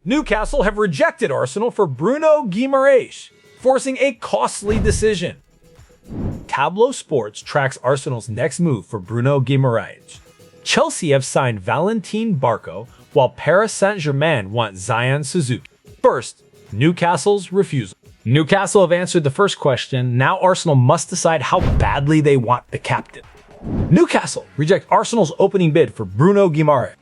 Newcastle have rejected Arsenal for Bruno Guimaraes, forcing a costly decision. Tablo Sports tracks Arsenal's next move for Bruno Guimaraes. Chelsea have signed Valetín Barco, while Paris Saint-Germain want Zion Suzuki. First, Newcastle's refusal. Newcastle have answered the first question, now Arsenal must decide how badly they want the captain. Newcastle reject Arsenal's opening bid for Bruno Guimaraes.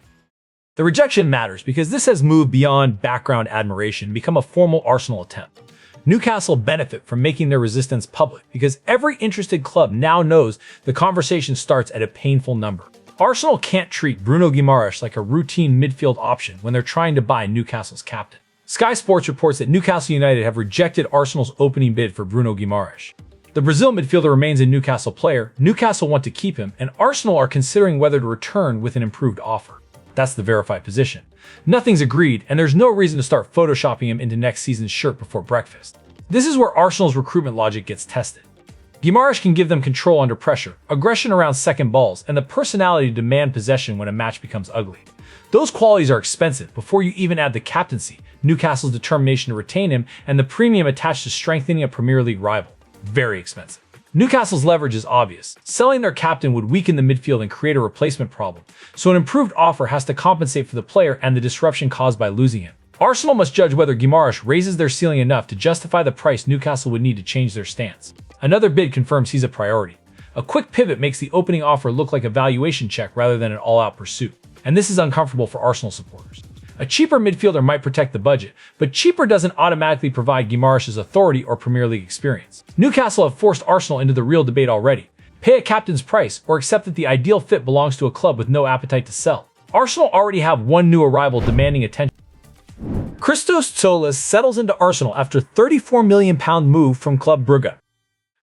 The rejection matters because this has moved beyond background admiration and become a formal Arsenal attempt. Newcastle benefit from making their resistance public because every interested club now knows the conversation starts at a painful number. Arsenal can't treat Bruno Guimaraes like a routine midfield option when they're trying to buy Newcastle's captain. Sky Sports reports that Newcastle United have rejected Arsenal's opening bid for Bruno Guimaraes. The Brazil midfielder remains a Newcastle player, Newcastle want to keep him, and Arsenal are considering whether to return with an improved offer. That's the verified position. Nothing's agreed, and there's no reason to start photoshopping him into next season's shirt before breakfast. This is where Arsenal's recruitment logic gets tested. Guimaraes can give them control under pressure, aggression around second balls, and the personality to demand possession when a match becomes ugly. Those qualities are expensive before you even add the captaincy, Newcastle's determination to retain him, and the premium attached to strengthening a Premier League rival. Very expensive. Newcastle's leverage is obvious. Selling their captain would weaken the midfield and create a replacement problem, so an improved offer has to compensate for the player and the disruption caused by losing him. Arsenal must judge whether Guimaraes raises their ceiling enough to justify the price Newcastle would need to change their stance. Another bid confirms he's a priority. A quick pivot makes the opening offer look like a valuation check rather than an all-out pursuit, and this is uncomfortable for Arsenal supporters. A cheaper midfielder might protect the budget, but cheaper doesn't automatically provide Guimaraes' authority or Premier League experience. Newcastle have forced Arsenal into the real debate already. Pay a captain's price or accept that the ideal fit belongs to a club with no appetite to sell. Arsenal already have one new arrival demanding attention. Christos Tzolis settles into Arsenal after £34 million move from Club Brugge.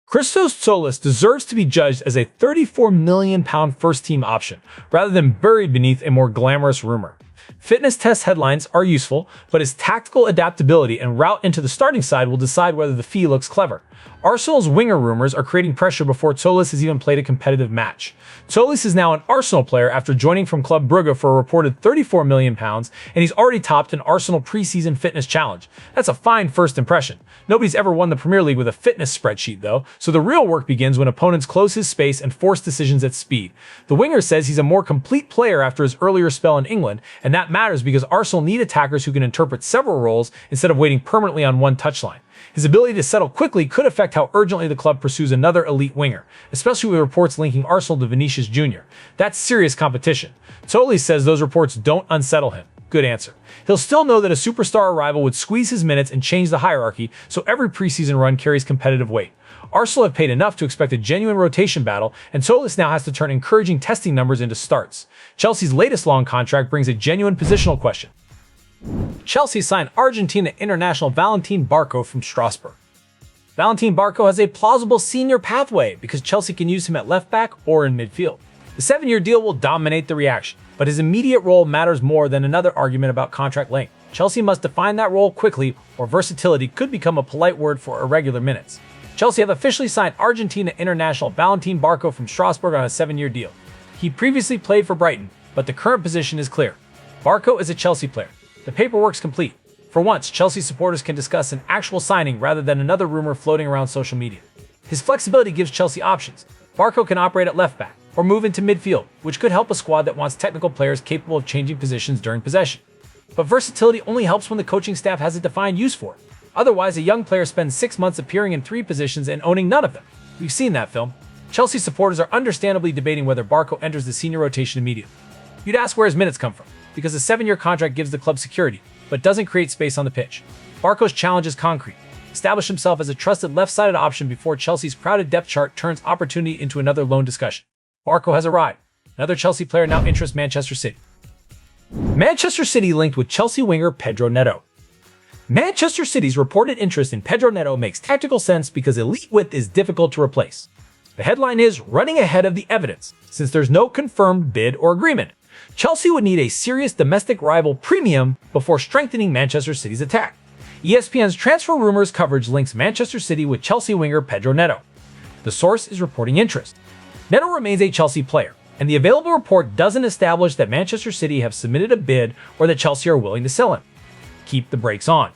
Christos Tzolis deserves to be judged as a £34 million first-team option, rather than buried beneath a more glamorous rumor. Fitness test headlines are useful, but his tactical adaptability and route into the starting side will decide whether the fee looks clever. Arsenal's winger rumors are creating pressure before Tzolis has even played a competitive match. Tzolis is now an Arsenal player after joining from Club Brugge for a reported £34 million, and he's already topped an Arsenal preseason fitness challenge. That's a fine first impression. Nobody's ever won the Premier League with a fitness spreadsheet though, so the real work begins when opponents close his space and force decisions at speed. The winger says he's a more complete player after his earlier spell in England, and that matters because Arsenal need attackers who can interpret several roles instead of waiting permanently on one touchline. His ability to settle quickly could affect how urgently the club pursues another elite winger, especially with reports linking Arsenal to Vinícius Júnior. That's serious competition. Tzolis says those reports don't unsettle him. Good answer. He'll still know that a superstar arrival would squeeze his minutes and change the hierarchy, so every preseason run carries competitive weight. Arsenal have paid enough to expect a genuine rotation battle, and Tzolis now has to turn encouraging testing numbers into starts. Chelsea's latest long contract brings a genuine positional question. Chelsea signed Argentina international Valetín Barco from Strasbourg. Valetín Barco has a plausible senior pathway because Chelsea can use him at left back or in midfield. The 7-year deal will dominate the reaction, but his immediate role matters more than another argument about contract length. Chelsea must define that role quickly, or versatility could become a polite word for irregular minutes. Chelsea have officially signed Argentina international Valetín Barco from Strasbourg on a 7-year deal. He previously played for Brighton, but the current position is clear. Barco is a Chelsea player. The paperwork's complete. For once, Chelsea supporters can discuss an actual signing rather than another rumor floating around social media. His flexibility gives Chelsea options. Barco can operate at left back, or move into midfield, which could help a squad that wants technical players capable of changing positions during possession. But versatility only helps when the coaching staff has a defined use for it. Otherwise, a young player spends 6 months appearing in 3 positions and owning none of them. We've seen that film. Chelsea supporters are understandably debating whether Barco enters the senior rotation immediately. You'd ask where his minutes come from, because a 7-year contract gives the club security, but doesn't create space on the pitch. Barco's challenge is concrete. Establish himself as a trusted left-sided option before Chelsea's crowded depth chart turns opportunity into another loan discussion. Barco has arrived. Another Chelsea player now interests Manchester City. Manchester City linked with Chelsea winger Pedro Neto. Manchester City's reported interest in Pedro Neto makes tactical sense because elite width is difficult to replace. The headline is running ahead of the evidence, since there's no confirmed bid or agreement. Chelsea would need a serious domestic rival premium before strengthening Manchester City's attack. ESPN's transfer rumors coverage links Manchester City with Chelsea winger Pedro Neto. The source is reporting interest. Neto remains a Chelsea player, and the available report doesn't establish that Manchester City have submitted a bid or that Chelsea are willing to sell him. keep the brakes on.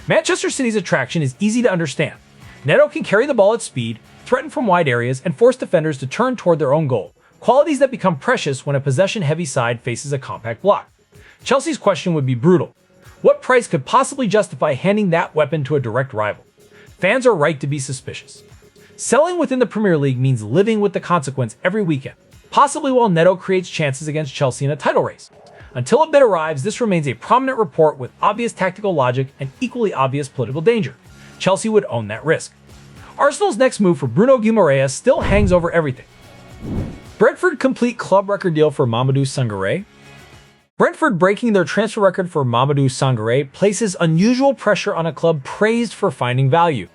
Manchester City's attraction is easy to understand. Neto can carry the ball at speed, threaten from wide areas, and force defenders to turn toward their own goal, qualities that become precious when a possession-heavy side faces a compact block. Chelsea's question would be brutal. What price could possibly justify handing that weapon to a direct rival? Fans are right to be suspicious. Selling within the Premier League means living with the consequence every weekend, possibly while Neto creates chances against Chelsea in a title race. Until a bid arrives, this remains a prominent report with obvious tactical logic and equally obvious political danger. Chelsea would own that risk. Arsenal's next move for Bruno Guimaraes still hangs over everything. Brentford complete club record deal for Mamadou Sangaré. Brentford breaking their transfer record for Mamadou Sangaré places unusual pressure on a club praised for finding value.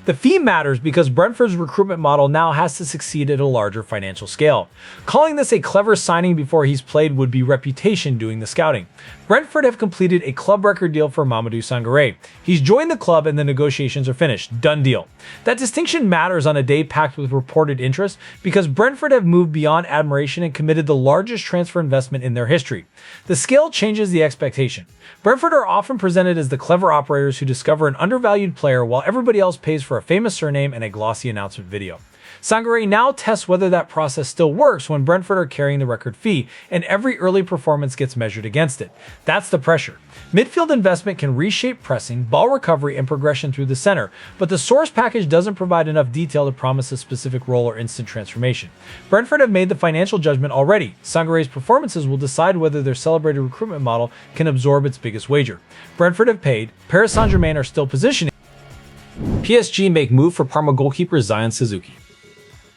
The fee matters because Brentford's recruitment model now has to succeed at a larger financial scale. Calling this a clever signing before he's played would be reputation doing the scouting. Brentford have completed a club record deal for Mamadou Sangaré. He's joined the club and the negotiations are finished. Done deal. That distinction matters on a day packed with reported interest because Brentford have moved beyond admiration and committed the largest transfer investment in their history. The scale changes the expectation. Brentford are often presented as the clever operators who discover an undervalued player while everybody else pays for a famous surname and a glossy announcement video. Sangaré now tests whether that process still works when Brentford are carrying the record fee, and every early performance gets measured against it. That's the pressure. Midfield investment can reshape pressing, ball recovery, and progression through the center, but the source package doesn't provide enough detail to promise a specific role or instant transformation. Brentford have made the financial judgment already. Sangaré's performances will decide whether their celebrated recruitment model can absorb its biggest wager. Brentford have paid. Paris Saint-Germain are still positioning. PSG make move for Parma goalkeeper Zion Suzuki.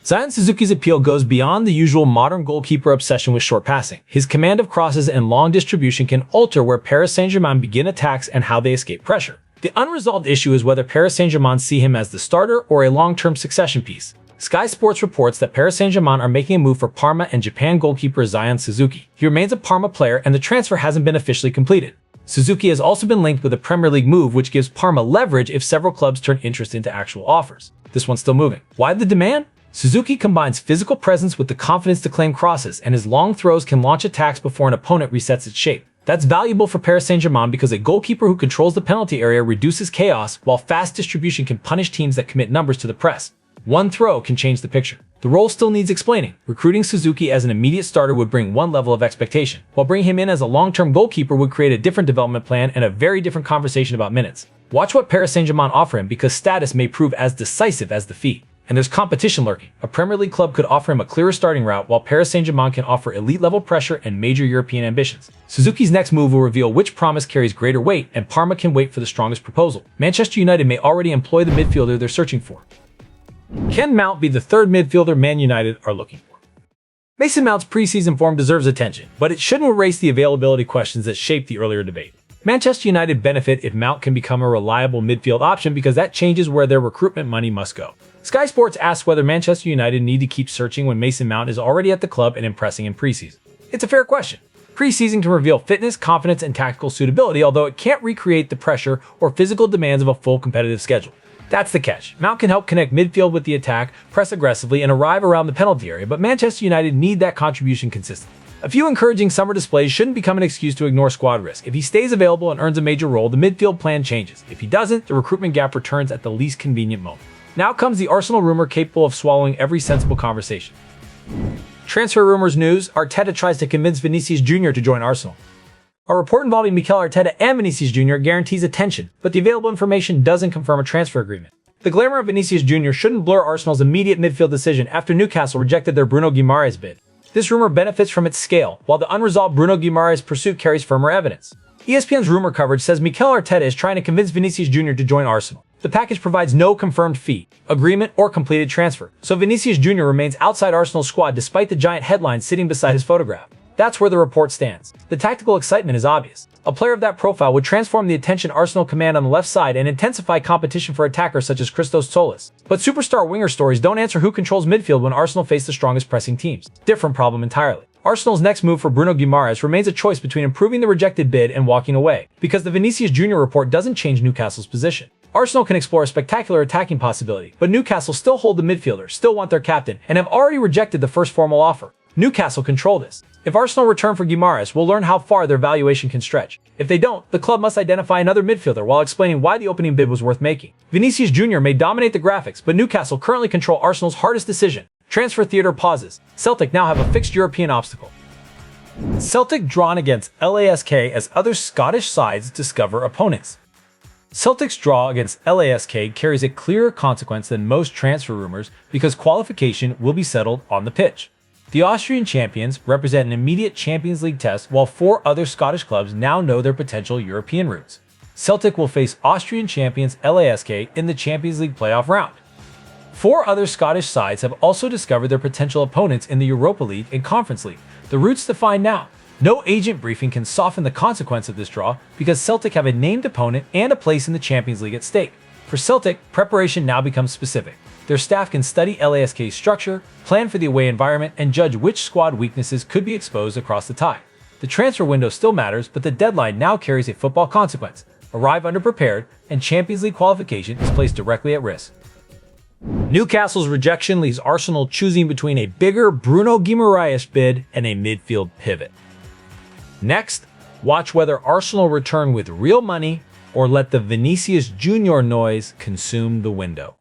Zion Suzuki's appeal goes beyond the usual modern goalkeeper obsession with short passing. His command of crosses and long distribution can alter where Paris Saint-Germain begin attacks and how they escape pressure. The unresolved issue is whether Paris Saint-Germain see him as the starter or a long-term succession piece. Sky Sports reports that Paris Saint-Germain are making a move for Parma and Japan goalkeeper Zion Suzuki. He remains a Parma player and the transfer hasn't been officially completed. Suzuki has also been linked with a Premier League move which gives Parma leverage if several clubs turn interest into actual offers. This one's still moving. Why the demand? Suzuki combines physical presence with the confidence to claim crosses, and his long throws can launch attacks before an opponent resets its shape. That's valuable for Paris Saint-Germain because a goalkeeper who controls the penalty area reduces chaos, while fast distribution can punish teams that commit numbers to the press. One throw can change the picture. The role still needs explaining. Recruiting Suzuki as an immediate starter would bring one level of expectation, while bringing him in as a long-term goalkeeper would create a different development plan and a very different conversation about minutes. Watch what Paris Saint-Germain offer him because status may prove as decisive as the fee. And there's competition lurking. A Premier League club could offer him a clearer starting route, while Paris Saint-Germain can offer elite-level pressure and major European ambitions. Suzuki's next move will reveal which promise carries greater weight, and Parma can wait for the strongest proposal. Manchester United may already employ the midfielder they're searching for. Can Mount be the third midfielder Man United are looking for? Mason Mount's preseason form deserves attention, but it shouldn't erase the availability questions that shaped the earlier debate. Manchester United benefit if Mount can become a reliable midfield option because that changes where their recruitment money must go. Sky Sports asks whether Manchester United need to keep searching when Mason Mount is already at the club and impressing in preseason. It's a fair question. Preseason can reveal fitness, confidence, and tactical suitability, although it can't recreate the pressure or physical demands of a full competitive schedule. That's the catch. Mount can help connect midfield with the attack, press aggressively, and arrive around the penalty area, but Manchester United need that contribution consistently. A few encouraging summer displays shouldn't become an excuse to ignore squad risk. If he stays available and earns a major role, the midfield plan changes. If he doesn't, the recruitment gap returns at the least convenient moment. Now comes the Arsenal rumor capable of swallowing every sensible conversation. Transfer rumors news: Arteta tries to convince Vinícius Júnior to join Arsenal. A report involving Mikel Arteta and Vinícius Júnior guarantees attention, but the available information doesn't confirm a transfer agreement. The glamour of Vinícius Júnior shouldn't blur Arsenal's immediate midfield decision after Newcastle rejected their Bruno Guimaraes bid. This rumor benefits from its scale, while the unresolved Bruno Guimaraes pursuit carries firmer evidence. ESPN's rumor coverage says Mikel Arteta is trying to convince Vinícius Júnior to join Arsenal. The package provides no confirmed fee, agreement, or completed transfer, so Vinícius Júnior remains outside Arsenal's squad despite the giant headline sitting beside his photograph. That's where the report stands. The tactical excitement is obvious. A player of that profile would transform the attention Arsenal command on the left side and intensify competition for attackers such as Christos Tzolis. But superstar winger stories don't answer who controls midfield when Arsenal face the strongest pressing teams. Different problem entirely. Arsenal's next move for Bruno Guimaraes remains a choice between improving the rejected bid and walking away, because the Vinícius Júnior report doesn't change Newcastle's position. Arsenal can explore a spectacular attacking possibility, but Newcastle still hold the midfielder, still want their captain, and have already rejected the first formal offer. Newcastle control this. If Arsenal return for Guimaraes, we'll learn how far their valuation can stretch. If they don't, the club must identify another midfielder while explaining why the opening bid was worth making. Vinícius Júnior may dominate the graphics, but Newcastle currently control Arsenal's hardest decision. Transfer theater pauses. Celtic now have a fixed European obstacle. Celtic drawn against LASK as other Scottish sides discover opponents. Celtic's draw against LASK carries a clearer consequence than most transfer rumors because qualification will be settled on the pitch. The Austrian champions represent an immediate Champions League test, while 4 other Scottish clubs now know their potential European routes. Celtic will face Austrian champions LASK in the Champions League playoff round. 4 other Scottish sides have also discovered their potential opponents in the Europa League and Conference League. The routes defined now. No agent briefing can soften the consequence of this draw because Celtic have a named opponent and a place in the Champions League at stake. For Celtic, preparation now becomes specific. Their staff can study LASK's structure, plan for the away environment, and judge which squad weaknesses could be exposed across the tie. The transfer window still matters, but the deadline now carries a football consequence. Arrive underprepared, and Champions League qualification is placed directly at risk. Newcastle's rejection leaves Arsenal choosing between a bigger Bruno Guimaraes bid and a midfield pivot. Next, watch whether Arsenal return with real money or let the Vinícius Júnior noise consume the window.